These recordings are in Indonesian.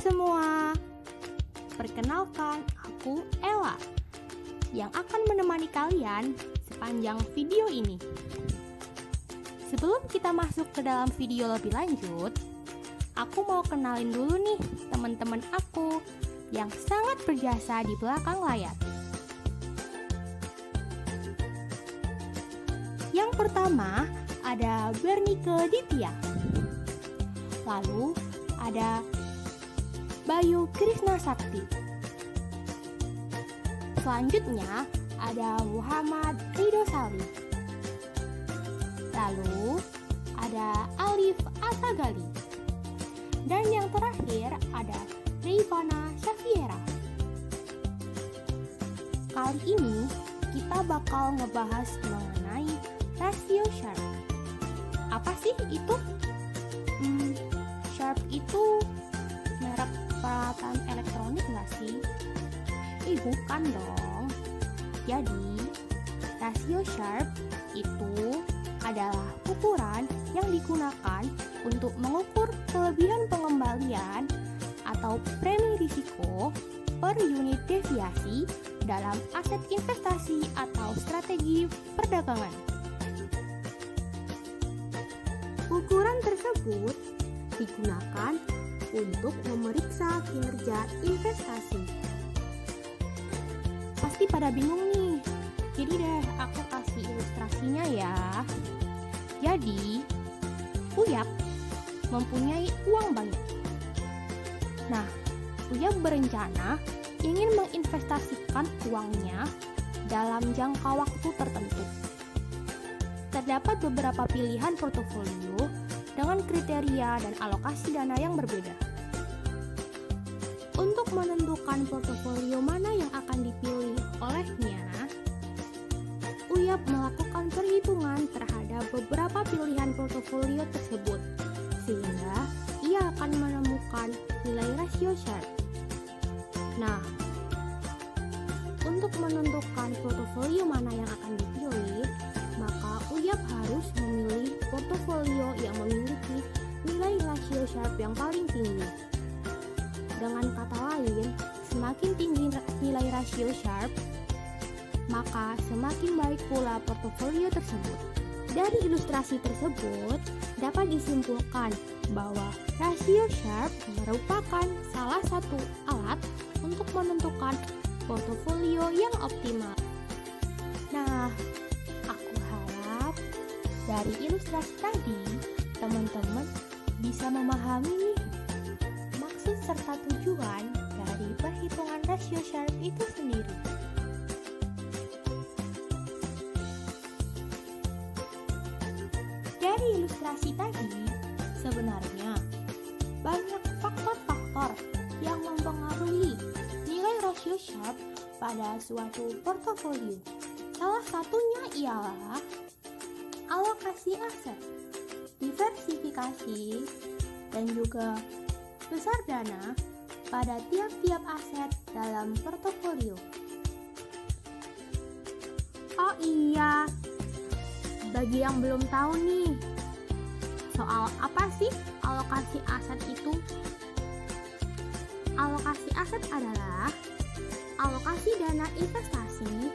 semua, perkenalkan aku Ella yang akan menemani kalian sepanjang video ini. Sebelum kita masuk ke dalam video lebih lanjut, aku mau kenalin dulu nih teman-teman aku yang sangat berjasa di belakang layar. Yang pertama ada Bernike Ditya. Lalu ada Bayu Krishna Sakti. Selanjutnya ada Muhammad Ridho Salih. Lalu ada Alif Atagali. Dan yang terakhir ada Rifana Syafiera. Kali ini kita bakal ngebahas mengenai rasio Sharp. Apa sih itu? Sharp itu merek peralatan elektronik nggak sih? Bukan dong. Jadi, rasio Sharp itu adalah ukuran yang digunakan untuk mengukur kelebihan pengembalian atau premi risiko per unit deviasi dalam aset investasi atau strategi perdagangan. Ukuran tersebut digunakan untuk memeriksa kinerja investasi. Pasti pada bingung nih, jadi deh aku kasih ilustrasinya ya. Jadi, Uyap mempunyai uang banyak. Nah, Uyap berencana ingin menginvestasikan uangnya dalam jangka waktu tertentu. Terdapat beberapa pilihan portofolio dengan kriteria dan alokasi dana yang berbeda. Untuk menentukan portofolio mana yang akan dipilih olehnya, Uyap melakukan perhitungan terhadap beberapa pilihan portofolio tersebut, sehingga ia akan menemukan nilai rasio Sharp. Nah, untuk menentukan portofolio mana yang akan dipilih, maka Uyap harus memilih portofolio yang memiliki nilai rasio Sharp yang paling tinggi. Dengan kata lain, semakin tinggi nilai rasio Sharp, maka semakin baik pula portofolio tersebut. Dari ilustrasi tersebut, dapat disimpulkan bahwa rasio Sharp merupakan salah satu alat untuk menentukan portofolio yang optimal. Nah, aku harap dari ilustrasi tadi, teman-teman bisa memahami nih maksud serta tujuan dari perhitungan rasio Sharp itu sendiri. Dari ilustrasi tadi, sebenarnya banyak faktor-faktor yang mempengaruhi nilai rasio Sharp pada suatu portofolio. Salah satunya ialah alokasi aset, diversifikasi, dan juga besar dana pada tiap-tiap aset dalam portofolio. Oh iya, bagi yang belum tahu nih, soal apa sih alokasi aset itu? Alokasi aset adalah alokasi dana investasi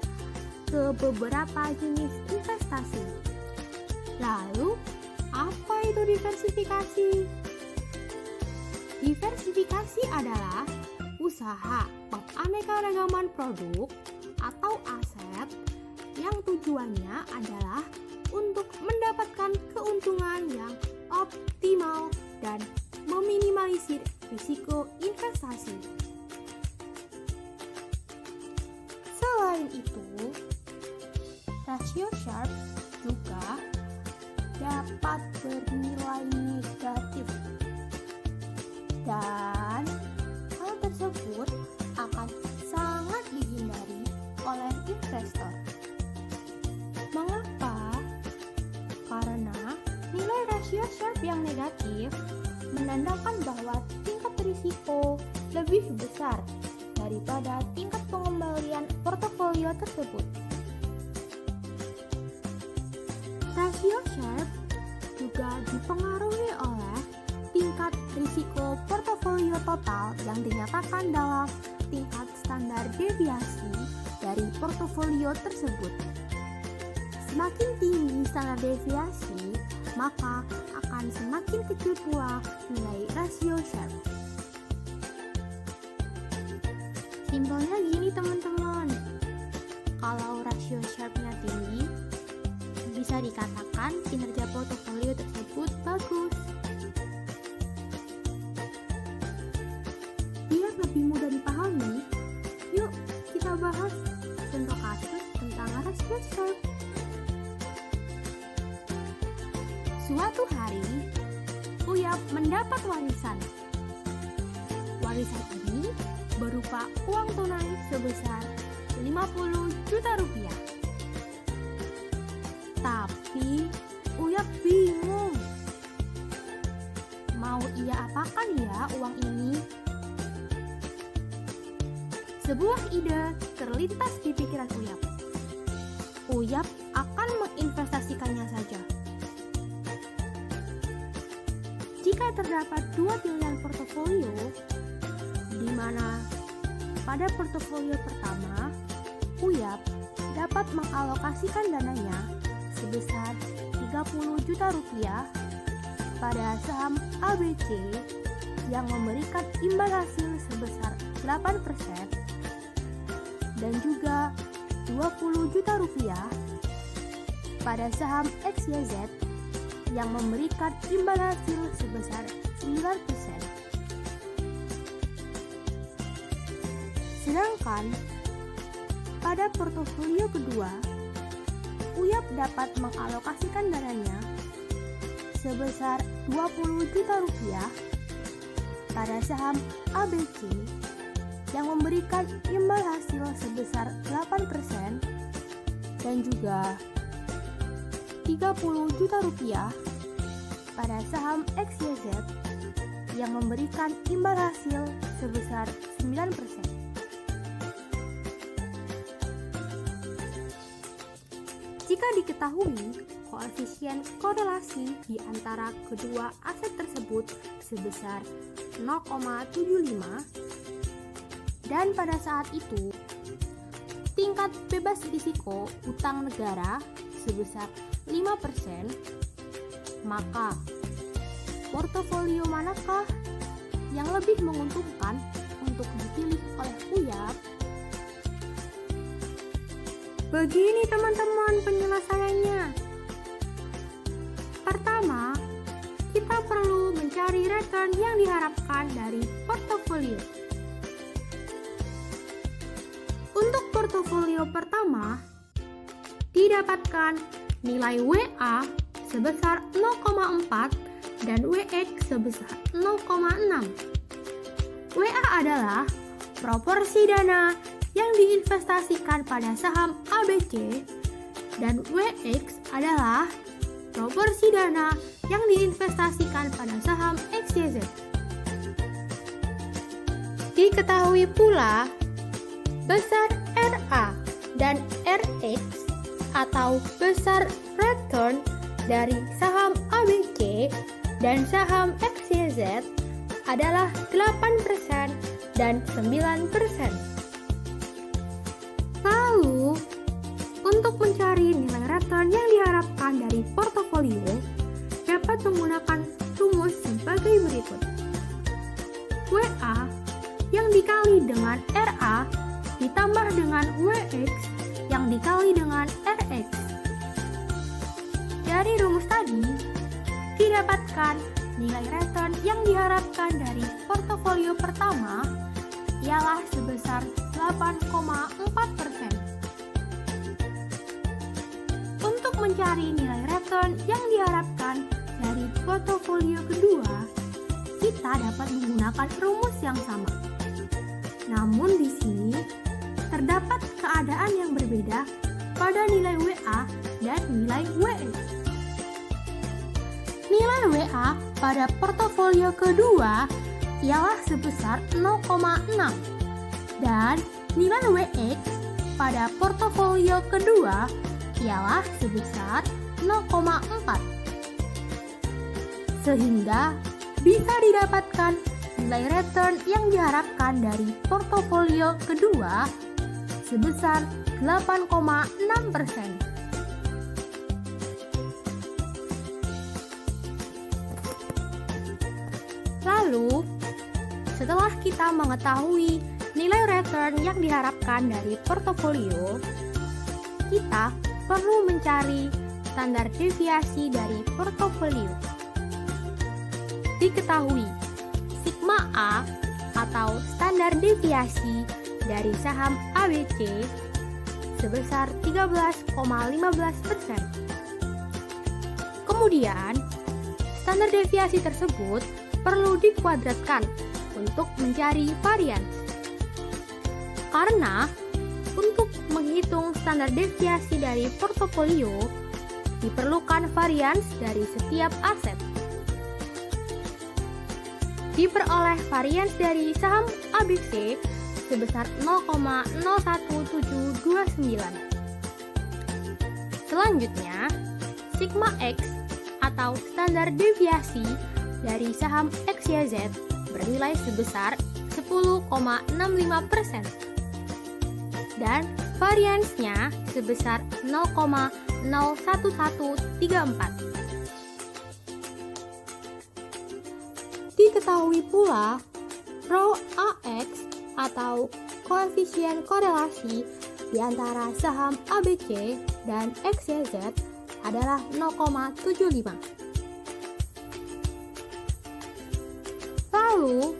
ke beberapa jenis investasi. Lalu, apa itu diversifikasi? Diversifikasi adalah usaha penganeka-ragaman produk atau aset yang tujuannya adalah untuk mendapatkan keuntungan yang optimal dan meminimalisir risiko investasi. Selain itu, rasio Sharp juga dapat bernilai negatif, dan hal tersebut akan sangat dihindari oleh investor. Mengapa? Karena nilai rasio Sharp yang negatif menandakan bahwa tingkat risiko lebih besar daripada tingkat pengembalian portofolio tersebut. Rasio Sharp juga dipengaruhi oleh tingkat risiko portofolio total total yang dinyatakan dalam tingkat standar deviasi dari portofolio tersebut. Semakin tinggi standar deviasi, maka akan semakin kecil pula nilai rasio Sharpe. Simpelnya gini teman-teman, kalau rasio Sharpe-nya tinggi, bisa dikatakan kinerja portofolio tersebut bagus. Biar lebih mudah dipahami, yuk kita bahas contoh kasus tentang rasio Sharpe. Suatu hari, Uyap mendapat warisan. Warisan ini berupa uang tunai sebesar 50 juta rupiah. Tapi Uyap bingung. Mau ia apakan ya uang ini? Sebuah ide terlintas di pikiran Uyap. Uyap akan menginvestasikannya saja. Jika terdapat dua pilihan portofolio, di mana pada portofolio pertama, Uyap dapat mengalokasikan dananya sebesar 30 juta rupiah pada saham ABC yang memberikan imbal hasil sebesar 8% dan juga 20 juta rupiah pada saham XYZ yang memberikan imbal hasil sebesar 9%. Sedangkan pada portofolio kedua, Uyap dapat mengalokasikan dananya sebesar 20 juta rupiah pada saham ABC yang memberikan imbal hasil sebesar 8% dan juga 30 juta rupiah pada saham XYZ yang memberikan imbal hasil sebesar 9%. Jika diketahui koefisien korelasi di antara kedua aset tersebut sebesar 0,75 dan pada saat itu tingkat bebas risiko utang negara sebesar 5%, maka portofolio manakah yang lebih menguntungkan untuk dipilih oleh Uyap? Begini teman-teman penyelesaiannya. Pertama, kita perlu mencari return yang diharapkan dari portofolio. Untuk portofolio pertama, didapatkan nilai WA sebesar 0,4 dan WX sebesar 0,6. WA adalah proporsi dana yang diinvestasikan pada saham ABC dan WX adalah proporsi dana yang diinvestasikan pada saham XYZ. Diketahui pula besar RA dan RX atau besar return dari saham ABC dan saham XYZ adalah 8% dan 9%. Lalu, untuk mencari nilai return yang diharapkan dari portofolio, dapat menggunakan rumus sebagai berikut. WA yang dikali dengan RA ditambah dengan WX yang dikali dengan RX. Dari rumus tadi, didapatkan nilai return yang diharapkan dari portofolio pertama ialah sebesar 8,4%. Untuk mencari nilai return yang diharapkan dari portofolio kedua, kita dapat menggunakan rumus yang sama. Namun di sini terdapat keadaan yang berbeda pada nilai WA dan nilai WX. Nilai WA pada portofolio kedua ialah sebesar 0,6 dan nilai WX pada portofolio kedua ialah sebesar 0,4. Sehingga bisa didapatkan nilai return yang diharapkan dari portofolio kedua sebesar 8,6%. Lalu, setelah kita mengetahui nilai return yang diharapkan dari portofolio, kita perlu mencari standar deviasi dari portofolio. Diketahui, sigma A atau standar deviasi dari saham ABC sebesar 13,15%. Kemudian, standar deviasi tersebut perlu dikuadratkan untuk mencari varian. Karena untuk menghitung standar deviasi dari portofolio diperlukan varians dari setiap aset. Diperoleh varians dari saham ABC sebesar 0,01729. Selanjutnya, sigma X atau standar deviasi dari saham XYZ bernilai sebesar 10,65% dan variansnya sebesar 0,01134. Diketahui pula, rho AX atau koefisien korelasi di antara saham ABC dan XYZ adalah 0,75. Lalu,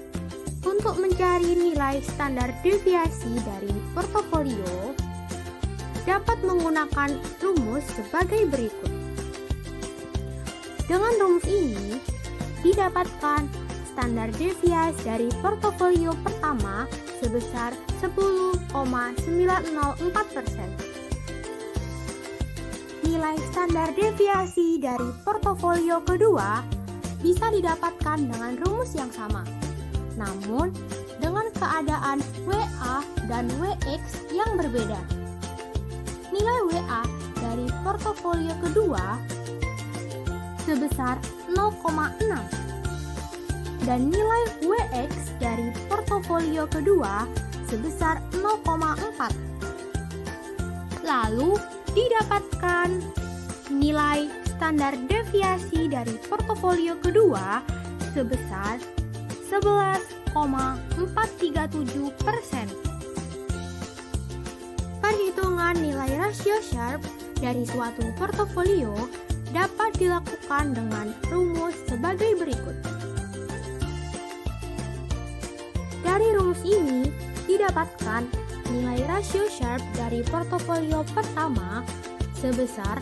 untuk mencari nilai standar deviasi dari portofolio, dapat menggunakan rumus sebagai berikut. Dengan rumus ini, didapatkan standar deviasi dari portofolio pertama sebesar 10,904%. Nilai standar deviasi dari portofolio kedua bisa didapatkan dengan rumus yang sama, namun dengan keadaan WA dan WX yang berbeda. Nilai WA dari portofolio kedua sebesar 0,6 dan nilai WX dari portofolio kedua sebesar 0,4. Lalu didapatkan nilai standar deviasi dari portofolio kedua sebesar 11,437%. Perhitungan nilai rasio Sharpe dari suatu portofolio dapat dilakukan dengan rumus sebagai berikut. Dari rumus ini didapatkan nilai rasio Sharpe dari portofolio pertama sebesar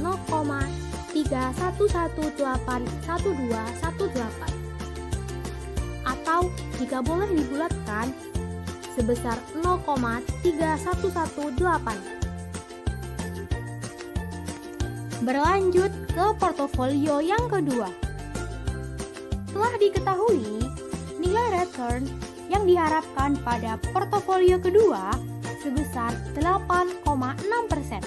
0,31181218 atau jika boleh dibulatkan sebesar 0,3118. Berlanjut ke portofolio yang kedua. Telah diketahui nilai return yang diharapkan pada portofolio kedua sebesar 8,6%.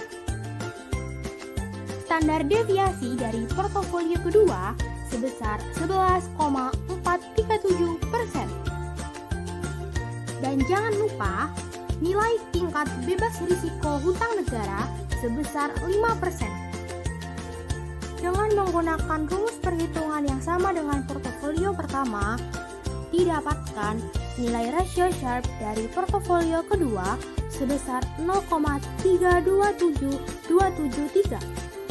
Standar deviasi dari portofolio kedua sebesar 11,437%. Dan jangan lupa nilai tingkat bebas risiko hutang negara sebesar 5%. Dengan menggunakan rumus perhitungan yang sama dengan portofolio pertama, didapatkan nilai rasio Sharpe dari portofolio kedua sebesar 0,327273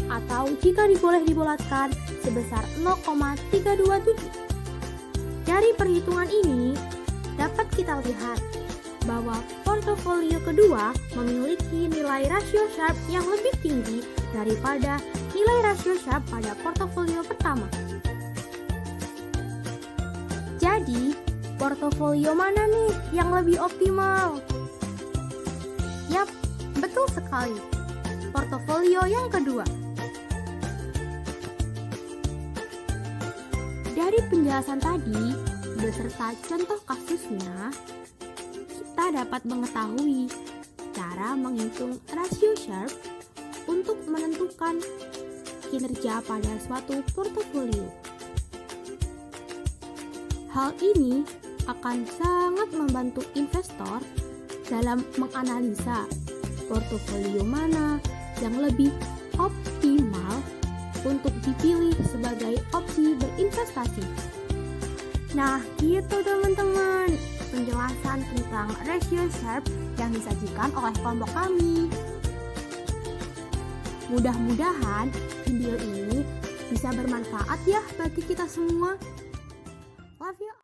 atau jika boleh dibulatkan sebesar 0,327. Dari perhitungan ini dapat kita lihat bahwa portofolio kedua memiliki nilai rasio Sharpe yang lebih tinggi daripada nilai rasio Sharpe pada portofolio pertama. Jadi, portofolio mana nih yang lebih optimal? Yap, betul sekali. Portofolio yang kedua. Dari penjelasan tadi, beserta contoh kasusnya, kita dapat mengetahui cara menghitung rasio Sharpe untuk menentukan kinerja pada suatu portofolio. Hal ini akan sangat membantu investor dalam menganalisa portofolio mana yang lebih optimal untuk dipilih sebagai opsi berinvestasi. Nah, gitu teman-teman, penjelasan tentang ratio Sharpe yang disajikan oleh kelompok kami. Mudah-mudahan video ini bisa bermanfaat ya bagi kita semua.